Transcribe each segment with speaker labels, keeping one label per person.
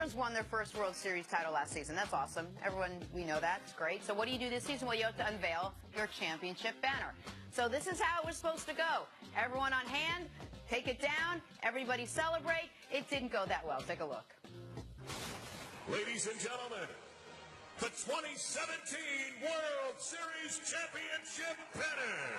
Speaker 1: Browns won their first World Series title last season. That's awesome. Everyone, we know that. It's great. So what do you do this season? Well, you have to unveil your championship banner. So this is how it was supposed to go. Everyone on hand, take it down, everybody celebrate. It didn't go that well. Take a look.
Speaker 2: Ladies and gentlemen, the 2017 World Series Championship banner.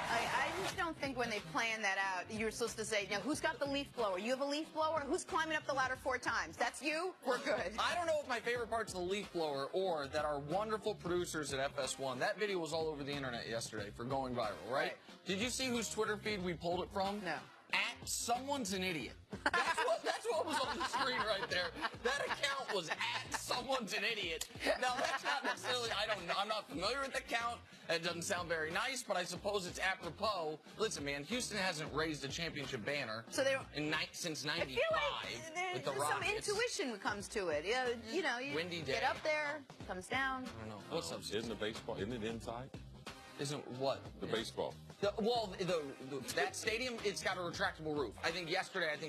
Speaker 1: I just don't think when they plan that out, you're supposed to say, now, who's got the leaf blower? You have a leaf blower? Who's climbing up the ladder 4 times? That's you? We're good.
Speaker 3: I don't know if my favorite part's the leaf blower or that our wonderful producers at FS1, that video was all over the internet yesterday for going viral, right? Did you see whose Twitter feed we pulled it from?
Speaker 1: No.
Speaker 3: At Someone's an Idiot. That's what was on the screen right there. That account was at Someone's an Idiot. Now, that's not necessarily, I'm not familiar with the account. It doesn't sound very nice, but I suppose it's apropos. Listen, man, Houston hasn't raised a championship banner since 95
Speaker 1: I feel like
Speaker 3: with the
Speaker 1: some
Speaker 3: Rockets.
Speaker 1: intuition comes to it. You know, you
Speaker 3: Windy day.
Speaker 1: get up there, comes down.
Speaker 3: I don't know. What's up,
Speaker 4: Isn't the baseball, isn't it inside?
Speaker 3: Isn't what?
Speaker 4: The baseball.
Speaker 3: That stadium, it's got a retractable roof. I think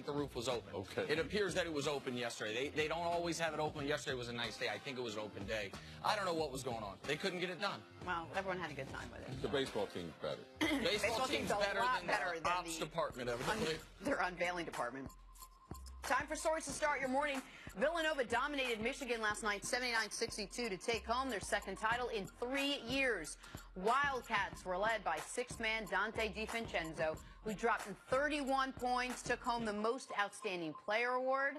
Speaker 3: the roof was open.
Speaker 4: Okay.
Speaker 3: It appears that it was open yesterday. They don't always have it open. Yesterday was a nice day. I think it was an open day. I don't know what was going on. They couldn't get it done.
Speaker 1: Well, everyone had a good time with it.
Speaker 4: The baseball team's better.
Speaker 3: Baseball team's
Speaker 1: a
Speaker 3: better
Speaker 1: lot
Speaker 3: than
Speaker 1: better
Speaker 3: the
Speaker 1: than
Speaker 3: ops department, evidently.
Speaker 1: Their unveiling department. Time for stories to start your morning. Villanova dominated Michigan last night 79-62 to take home their second title in 3 years. Wildcats were led by 6-man Dante DiVincenzo, who dropped in 31 points, took home the Most Outstanding Player award.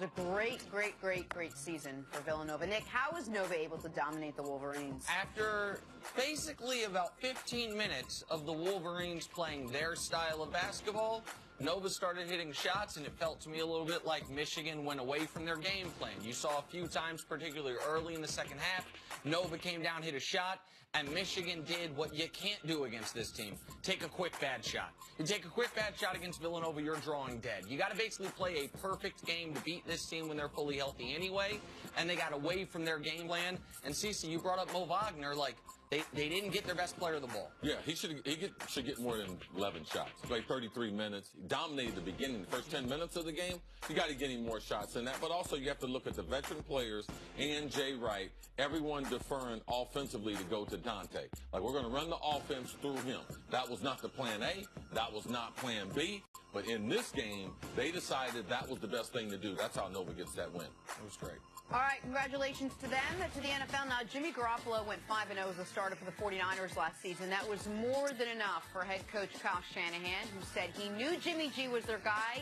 Speaker 1: It was a great season for Villanova. Nick, how was Nova able to dominate the Wolverines?
Speaker 3: After basically about 15 minutes of the Wolverines playing their style of basketball, Nova started hitting shots, and it felt to me a little bit like Michigan went away from their game plan. You saw a few times, particularly early in the second half, Nova came down, hit a shot, and Michigan did what you can't do against this team. Take a quick bad shot. You take a quick bad shot against Villanova, you're drawing dead. You got to basically play a perfect game to beat this team when they're fully healthy anyway, and they got away from their game plan. And Cece, you brought up Mo Wagner, like, they didn't get their best player the ball.
Speaker 4: Yeah, he should get more than 11 shots. He played 33 minutes. He dominated the beginning, the first 10 minutes of the game. You got to get him more shots than that. But also you have to look at the veteran players and Jay Wright, everyone deferring offensively to go to Dante. Like, we're going to run the offense through him. That was not the plan A. That was not plan B. But in this game, they decided that was the best thing to do. That's how Nova gets that win. It was great.
Speaker 1: All right, congratulations to them, to the NFL. Now, Jimmy Garoppolo went 5-0 as a starter for the 49ers last season. That was more than enough for head coach Kyle Shanahan, who said he knew Jimmy G was their guy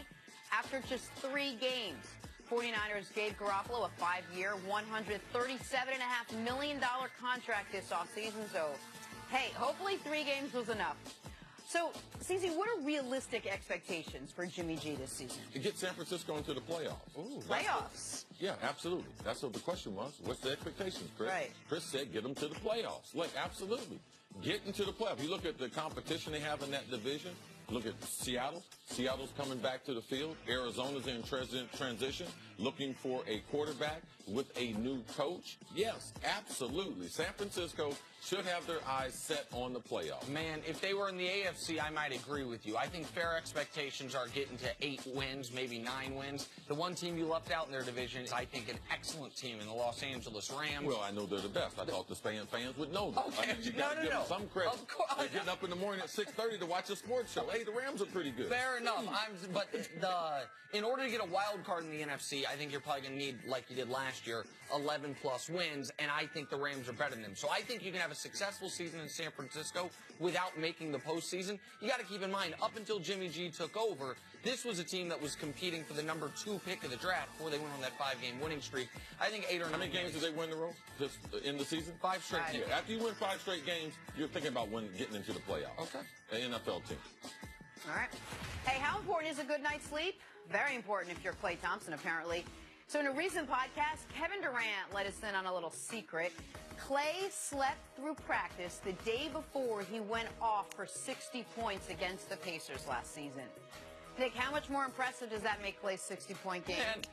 Speaker 1: after just 3 games. 49ers gave Garoppolo a 5-year, $137.5 million contract this offseason. So, hey, hopefully 3 games was enough. So, Cece, what are realistic expectations for Jimmy G this season?
Speaker 4: To get San Francisco into the playoffs.
Speaker 1: Ooh, playoffs?
Speaker 4: Yeah, absolutely. That's what the question was. What's the expectations, Chris?
Speaker 1: Right.
Speaker 4: Chris said get them to the playoffs. Look, absolutely. Get into the playoffs. You look at the competition they have in that division. Look at Seattle. Seattle's coming back to the field. Arizona's in transition, looking for a quarterback with a new coach. Yes, absolutely. San Francisco should have their eyes set on the playoffs.
Speaker 3: Man, if they were in the AFC, I might agree with you. I think fair expectations are getting to 8 wins, maybe 9 wins. The one team you left out in their division is, I think, an excellent team in the Los Angeles Rams.
Speaker 4: Well, I know they're the best. I thought the fans would know that.
Speaker 3: Okay.
Speaker 4: I mean, you got to give them some credit.
Speaker 3: Of course.
Speaker 4: They're getting up in the morning at 6:30 to watch a sports show. Hey, the Rams are pretty good.
Speaker 3: Fair fair enough. But in order to get a wild card in the NFC, I think you're probably going to need, like you did last year, 11-plus wins, and I think the Rams are better than them. So I think you can have a successful season in San Francisco without making the postseason. You got to keep in mind, up until Jimmy G took over, this was a team that was competing for the number 2 pick of the draft before they went on that 5-game winning streak. I think 8 or 9
Speaker 4: How many games did they win in a row? Just in the season?
Speaker 3: 5 straight
Speaker 1: Right.
Speaker 3: games.
Speaker 4: Yeah, after you win 5 straight games, you're thinking about getting into the playoffs.
Speaker 3: Okay.
Speaker 4: An NFL team.
Speaker 1: All right. Hey, how important is a good night's sleep? Very important if you're Klay Thompson, apparently. So in a recent podcast, Kevin Durant let us in on a little secret. Klay slept through practice the day before he went off for 60 points against the Pacers last season. Nick, how much more impressive does that make Klay's 60-point game?
Speaker 3: And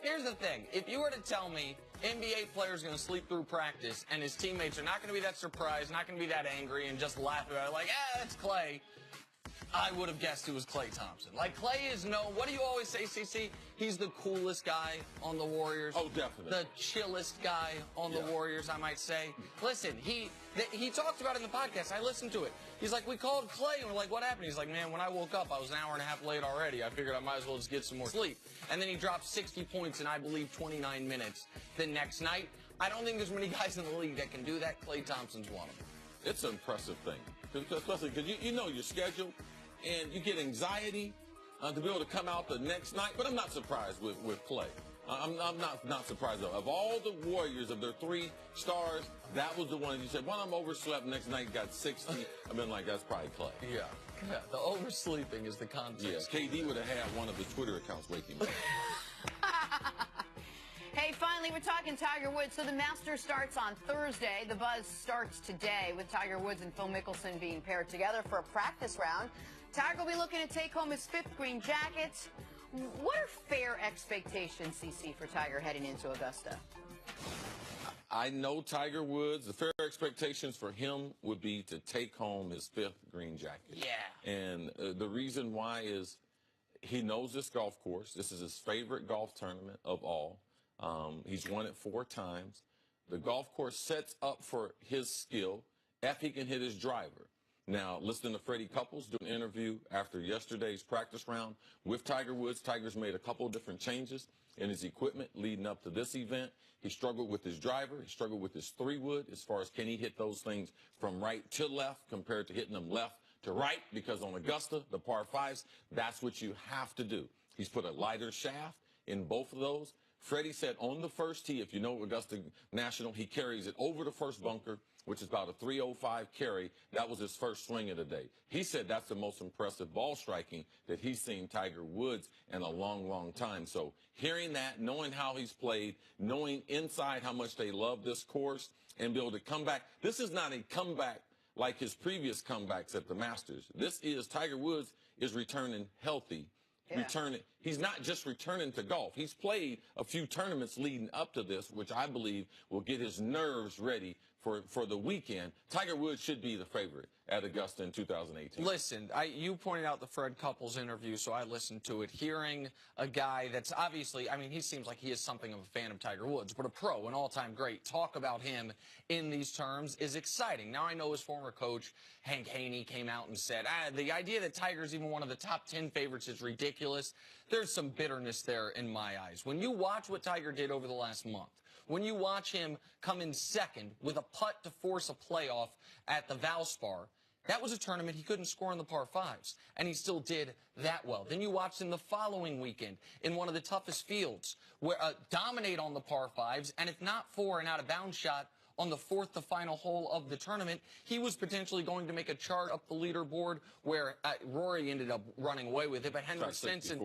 Speaker 3: here's the thing. If you were to tell me NBA player's going to sleep through practice and his teammates are not going to be that surprised, not going to be that angry, and just laugh about it like, that's Klay, I would have guessed it was Klay Thompson. Like, Klay is what do you always say, CC? He's the coolest guy on the Warriors.
Speaker 4: Oh, definitely.
Speaker 3: The chillest guy on the Warriors, I might say. Listen, he talked about it in the podcast. I listened to it. He's like, we called Klay, and we're like, what happened? He's like, man, when I woke up, I was an hour and a half late already. I figured I might as well just get some more sleep. And then he dropped 60 points in, I believe, 29 minutes the next night. I don't think there's many guys in the league that can do that. Klay Thompson's one of them.
Speaker 4: It's an impressive thing, especially because you know your schedule, and you get anxiety to be able to come out the next night. But I'm not surprised with Klay. I'm not surprised, though. Of all the Warriors, of their 3 stars, that was the one you said, I'm overslept, next night got 60. I've been like, that's probably Klay.
Speaker 3: Yeah, the oversleeping is the context.
Speaker 4: Yeah, KD would have had one of his Twitter accounts waking up.
Speaker 1: Hey, finally, we're talking Tiger Woods. So the Masters starts on Thursday. The buzz starts today with Tiger Woods and Phil Mickelson being paired together for a practice round. Tiger will be looking to take home his 5th green jacket. What are fair expectations, CC, for Tiger heading into Augusta?
Speaker 4: I know Tiger Woods, the fair expectations for him would be to take home his 5th green jacket.
Speaker 3: Yeah.
Speaker 4: And the reason why is he knows this golf course. This is his favorite golf tournament of all. He's won it 4 times. The golf course sets up for his skill if he can hit his driver. Now, listening to Freddie Couples do an interview after yesterday's practice round with Tiger Woods, Tiger's made a couple of different changes in his equipment leading up to this event. He struggled with his driver. He struggled with his 3-wood as far as can he hit those things from right to left compared to hitting them left to right, because on Augusta, the par 5s, that's what you have to do. He's put a lighter shaft in both of those. Freddie said on the first tee, if you know Augusta National, he carries it over the first bunker, which is about a 305 carry. That was his first swing of the day. He said that's the most impressive ball striking that he's seen Tiger Woods in a long, long time. So hearing that, knowing how he's played, knowing inside how much they love this course, and be able to come back. This is not a comeback like his previous comebacks at the Masters. This is Tiger Woods is returning healthy. Yeah. He's not just returning to golf. He's played a few tournaments leading up to this, which I believe will get his nerves ready for the weekend. Tiger Woods should be the favorite at Augusta in 2018.
Speaker 3: Listen, you pointed out the Fred Couples interview, so I listened to it. Hearing a guy that's obviously, he seems like he is something of a fan of Tiger Woods, but a pro, an all-time great, talk about him in these terms is exciting. Now, I know his former coach, Hank Haney, came out and said, the idea that Tiger's even one of the top 10 favorites is ridiculous. There's some bitterness there in my eyes. When you watch what Tiger did over the last month, when you watch him come in second with a putt to force a playoff at the Valspar, that was a tournament he couldn't score on the par 5s, and he still did that well. Then you watched him the following weekend in one of the toughest fields, where dominate on the par 5s, and if not for an out-of-bounds shot on the 4th, the final hole of the tournament, he was potentially going to make a chart up the leaderboard where Rory ended up running away with it, but Henrik Stenson,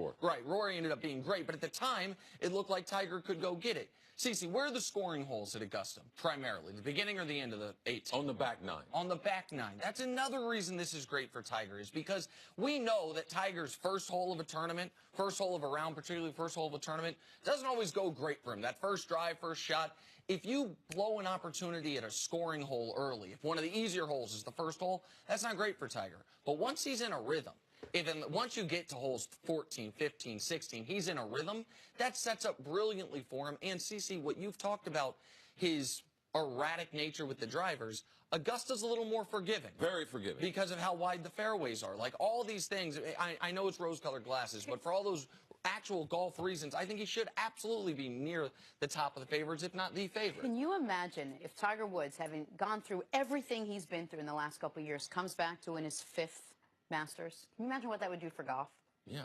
Speaker 3: Rory ended up being great, but at the time, it looked like Tiger could go get it. Cece, where are the scoring holes at Augusta, primarily? The beginning or the end of the 18?
Speaker 4: On the back 9.
Speaker 3: On the back 9. That's another reason this is great for Tiger, is because we know that Tiger's first hole of a tournament, first hole of a round, particularly first hole of a tournament, doesn't always go great for him. That first drive, first shot, if you blow an opportunity at a scoring hole early, if one of the easier holes is the first hole, that's not great for Tiger. But once he's in a rhythm, once you get to holes 14, 15, 16, he's in a rhythm, that sets up brilliantly for him. And CC, what you've talked about, his erratic nature with the drivers. Augusta's a little more forgiving.
Speaker 4: Very forgiving.
Speaker 3: Because of how wide the fairways are. Like all these things, I know it's rose-colored glasses, but for all those actual golf reasons, I think he should absolutely be near the top of the favorites, if not the favorite.
Speaker 1: Can you imagine if Tiger Woods, having gone through everything he's been through in the last couple of years, comes back to win his 5th Masters? Can you imagine what that would do for golf?
Speaker 4: Yeah,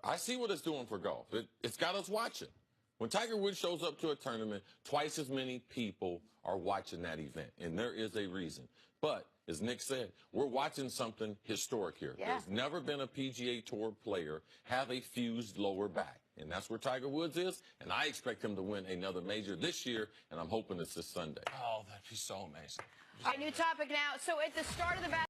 Speaker 4: I see what it's doing for golf. It's got us watching. When Tiger Woods shows up to a tournament, twice as many people are watching that event, and there is a reason. But, as Nick said, we're watching something historic here.
Speaker 1: Yeah.
Speaker 4: There's never been a PGA Tour player have a fused lower back, and that's where Tiger Woods is, and I expect him to win another major this year, and I'm hoping it's this Sunday.
Speaker 3: Oh, that'd be so amazing.
Speaker 1: All right, new topic now. So at the start of the